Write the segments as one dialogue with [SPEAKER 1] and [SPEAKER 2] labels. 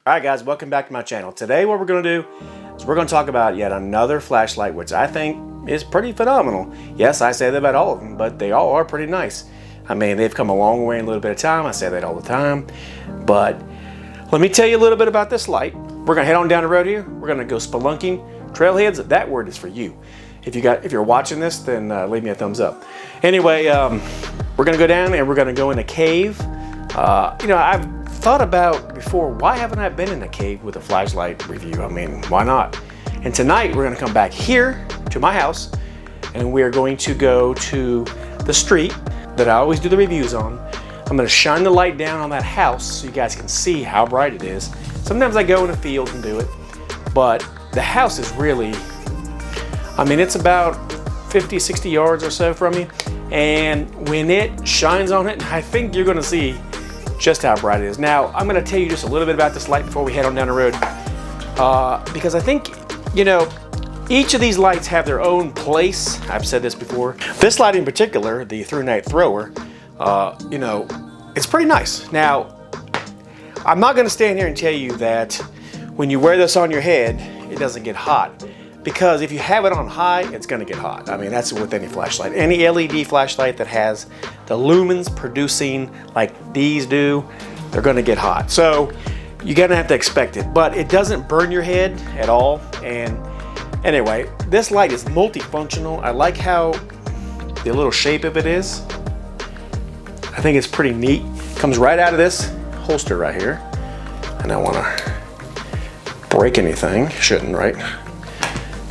[SPEAKER 1] Alright guys, welcome back to my channel. Today what we're going to do is we're going to talk about yet another flashlight, which I think is pretty phenomenal. Yes, I say that about all of them, but they all are pretty nice. I mean, they've come a long way in a little bit of time. I say that all the time. But let me tell you a little bit about this light. We're going to head on down the road here. We're going to go spelunking. Trailheads, that word is for you. If you're watching this, then leave me a thumbs up. Anyway, we're going to go down and we're going to go in a cave. You know, I've thought about before, why haven't I been in a cave with a flashlight review? I mean, why not? And tonight we're going to come back here to my house and we're going to go to the street that I always do the reviews on. I'm going to shine the light down on that house so you guys can see how bright it is. Sometimes I go in a field and do it, but the house is really, I mean, it's about 50, 60 yards or so from me. And when it shines on it, I think you're going to see just how bright it is. Now, I'm going to tell you just a little bit about this light before we head on down the road, because I think, you know, each of these lights have their own place. I've said this before. This light in particular, the Thrunite thrower, you know, it's pretty nice. Now, I'm not going to stand here and tell you that when you wear this on your head, it doesn't get hot. Because if you have it on high, it's going to get hot. I mean, that's with any flashlight. Any LED flashlight that has the lumens producing like these do, they're going to get hot. So you're going to have to expect it. But it doesn't burn your head at all. And anyway, this light is multifunctional. I like how the little shape of it is. I think it's pretty neat. Comes right out of this holster right here. I don't want to break anything. Shouldn't, right?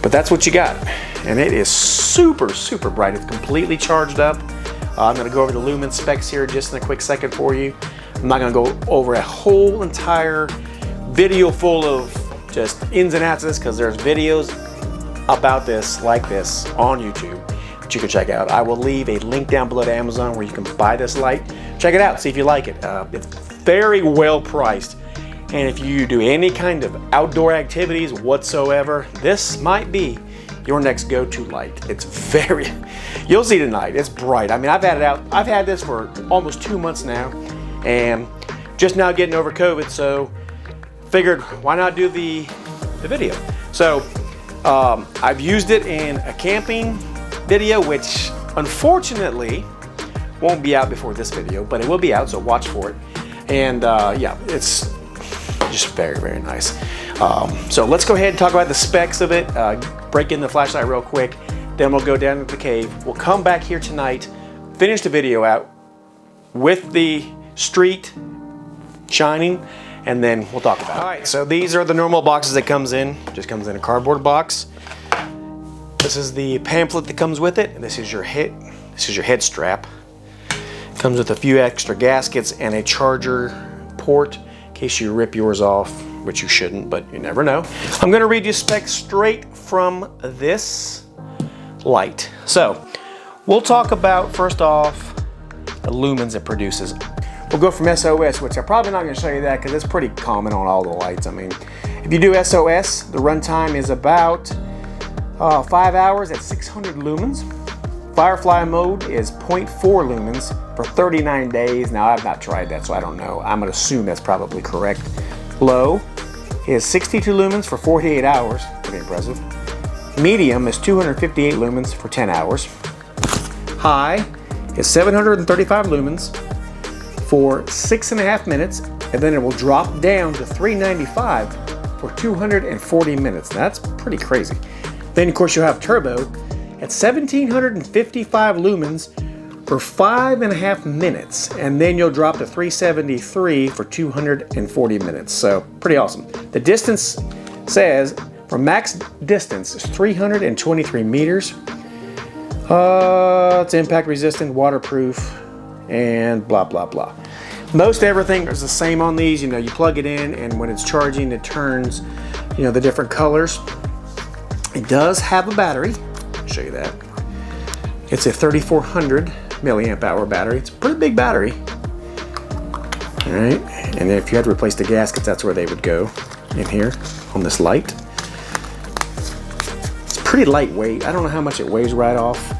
[SPEAKER 1] But that's what you got. And it is super, super bright. It's completely charged up. I'm gonna go over the lumen specs here just in a quick second for you. I'm not gonna go over a whole entire video full of just ins and outs of this, because there's videos about this, like this, on YouTube that you can check out. I will leave a link down below to Amazon where you can buy this light. Check it out, see if you like it. It's very well priced. And if you do any kind of outdoor activities whatsoever, this might be your next go-to light. It's very, you'll see tonight, it's bright. I mean, I've had it out, I've had this for almost 2 months now, and just now getting over COVID, so figured why not do the video. So I've used it in a camping video, which unfortunately won't be out before this video, but it will be out, so watch for it. And yeah, it's just very, very nice. So let's go ahead and talk about the specs of it, break in the flashlight real quick, then we'll go down to the cave. We'll come back here tonight, finish the video out with the street shining, and then we'll talk about it. All right, so these are the normal boxes that comes in. Just comes in a cardboard box. This is the pamphlet that comes with it, and this is your head strap. Comes with a few extra gaskets and a charger port in case you rip yours off, which you shouldn't, but you never know. I'm gonna read you specs straight from this light. So we'll talk about, first off, the lumens it produces. We'll go from SOS, which I'm probably not gonna show you that because it's pretty common on all the lights. I mean, if you do SOS, the runtime is about 5 hours at 600 lumens. Firefly mode is 0.4 lumens for 39 days. Now, I've not tried that, so I don't know. I'm gonna assume that's probably correct. Low is 62 lumens for 48 hours, pretty impressive. Medium is 258 lumens for 10 hours. High is 735 lumens for 6.5 minutes, and then it will drop down to 395 for 240 minutes. That's pretty crazy. Then, of course, you'll have turbo at 1755 lumens for 5.5 minutes, and then you'll drop to 373 for 240 minutes. So pretty awesome. The distance says for max distance is 323 meters. It's impact resistant, waterproof, and blah blah blah. Most everything is the same on these. You know, you plug it in, and when it's charging, it turns, you know, the different colors. It does have a battery. Show you that. It's a 3400 milliamp hour battery. It's a pretty big battery. All right, and if you had to replace the gaskets, that's where they would go, in here on this light. It's pretty lightweight. I don't know how much it weighs right off.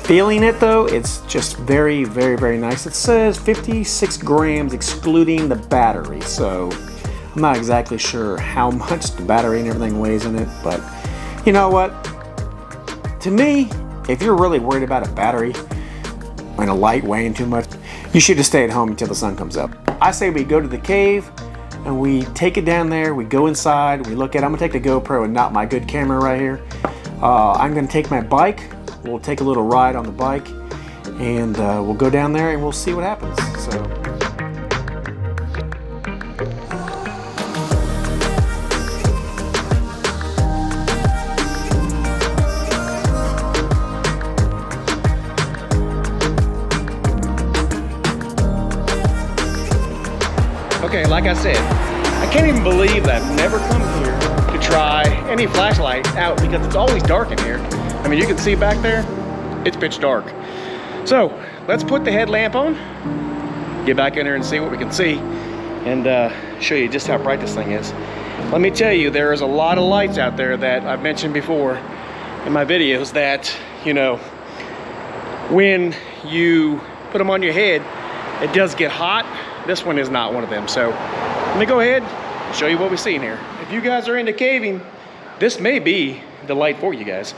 [SPEAKER 1] Feeling it though, it's just very, very, very nice. It says 56 grams excluding the battery, so I'm not exactly sure how much the battery and everything weighs in it, but you know what? To me, if you're really worried about a battery and a light weighing too much, you should just stay at home until the sun comes up. I say we go to the cave and we take it down there, we go inside, we look at it. I'm gonna take the GoPro and not my good camera right here. I'm gonna take my bike. We'll take a little ride on the bike and we'll go down there and we'll see what happens. So. Okay, like I said, I can't even believe that I've never come here to try any flashlight out because it's always dark in here. I mean, you can see back there, it's pitch dark. So let's put the headlamp on, get back in there and see what we can see, and show you just how bright this thing is. Let me tell you, there is a lot of lights out there that I've mentioned before in my videos that, you know, when you put them on your head, it does get hot. This one is not one of them. So let me go ahead and show you what we see in here. If you guys are into caving, this may be the light for you guys.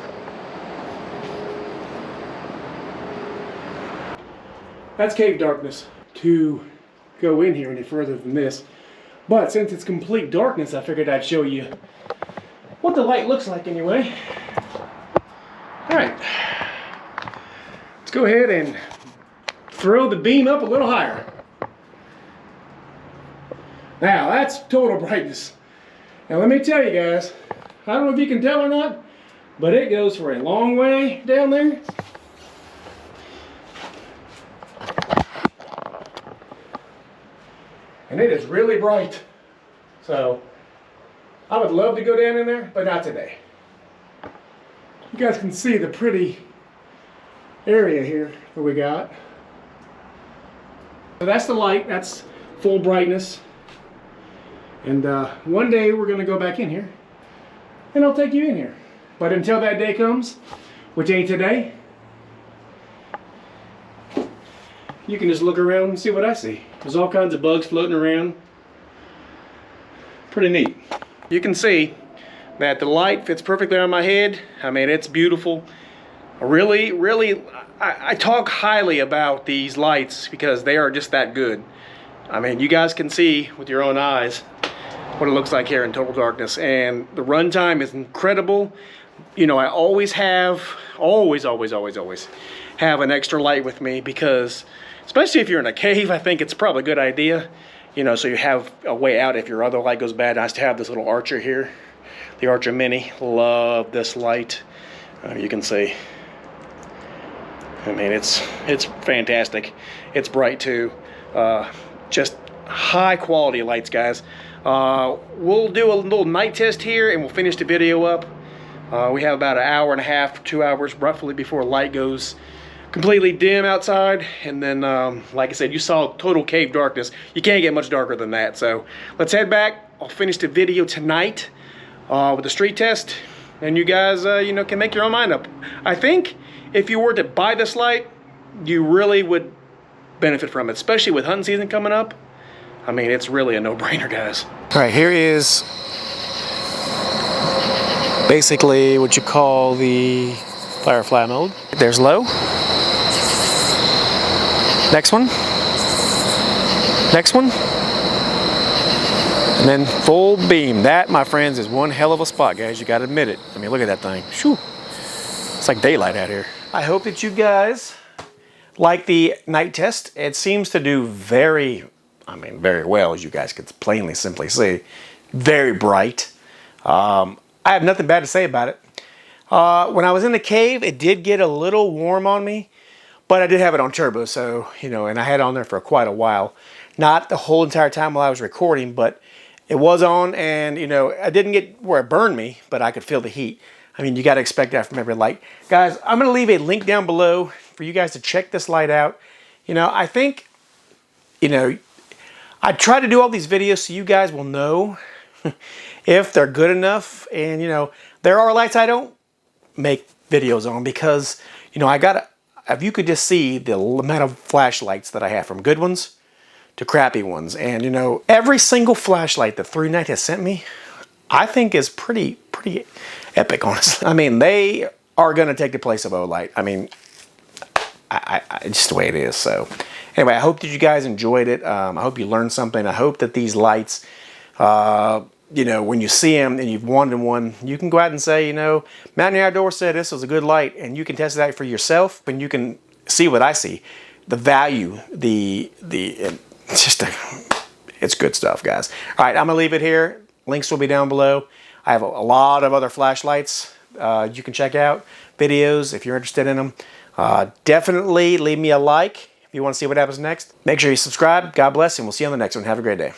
[SPEAKER 1] That's cave darkness to go in here any further than this. But since it's complete darkness, I figured I'd show you what the light looks like anyway. All right, let's go ahead and throw the beam up a little higher. Now that's total brightness. Now let me tell you guys, I don't know if you can tell or not, but it goes for a long way down there. And it is really bright. So I would love to go down in there, but not today. You guys can see the pretty area here that we got. So that's the light, that's full brightness. And one day we're gonna go back in here and I'll take you in here. But until that day comes, which ain't today, you can just look around and see what I see. There's all kinds of bugs floating around. Pretty neat. You can see that the light fits perfectly on my head. I mean, it's beautiful. I talk highly about these lights because they are just that good. I mean, you guys can see with your own eyes what it looks like here in total darkness, and the runtime is incredible. You know, I always have an extra light with me because, especially if you're in a cave, I think it's probably a good idea, you know, so you have a way out if your other light goes bad. I still have this little Archer here, the Archer Mini. Love this light. You can see. I mean, it's fantastic. It's bright too. Just high quality lights, guys. We'll do a little night test here and we'll finish the video up. We have about an hour and a half, 2 hours roughly before light goes completely dim outside. And then, like I said, you saw total cave darkness. You can't get much darker than that. So let's head back. I'll finish the video tonight with the street test. And you guys, you know, can make your own mind up. I think if you were to buy this light, you really would benefit from it, especially with hunting season coming up. I mean, it's really a no-brainer, guys. All right, here is basically what you call the Firefly mode. There's low. Next one. Next one. And then full beam. That, my friends, is one hell of a spot, guys. You gotta admit it. I mean, look at that thing. Shoo. It's like daylight out here. I hope that you guys like the night test. It seems to do very well, as you guys can plainly simply see. Very bright. I have nothing bad to say about it. When I was in the cave, it did get a little warm on me, but I did have it on turbo, so, you know, and I had it on there for quite a while. Not the whole entire time while I was recording, but it was on, and, you know, I didn't get where it burned me, but I could feel the heat. I mean, you got to expect that from every light. Guys, I'm going to leave a link down below for you guys to check this light out. You know, I think, you know, I try to do all these videos so you guys will know if they're good enough. And, you know, there are lights I don't make videos on because, you know, I if you could just see the amount of flashlights that I have, from good ones to crappy ones. And you know, every single flashlight that Thrunite has sent me, I think is pretty epic, honestly. I mean, they are going to take the place of Olight. I mean, just the way it is. So anyway, I hope that you guys enjoyed it. I hope you learned something. I hope that these lights, you know, when you see them and you've wanted one, you can go out and say, you know, Mountaineer Outdoors said this was a good light, and you can test it out for yourself, and you can see what I see. The value, it's good stuff, guys. All right, I'm gonna leave it here. Links will be down below. I have a lot of other flashlights you can check out, videos if you're interested in them. Definitely leave me a like if you want to see what happens next. Make sure you subscribe. God bless, and we'll see you on the next one. Have a great day.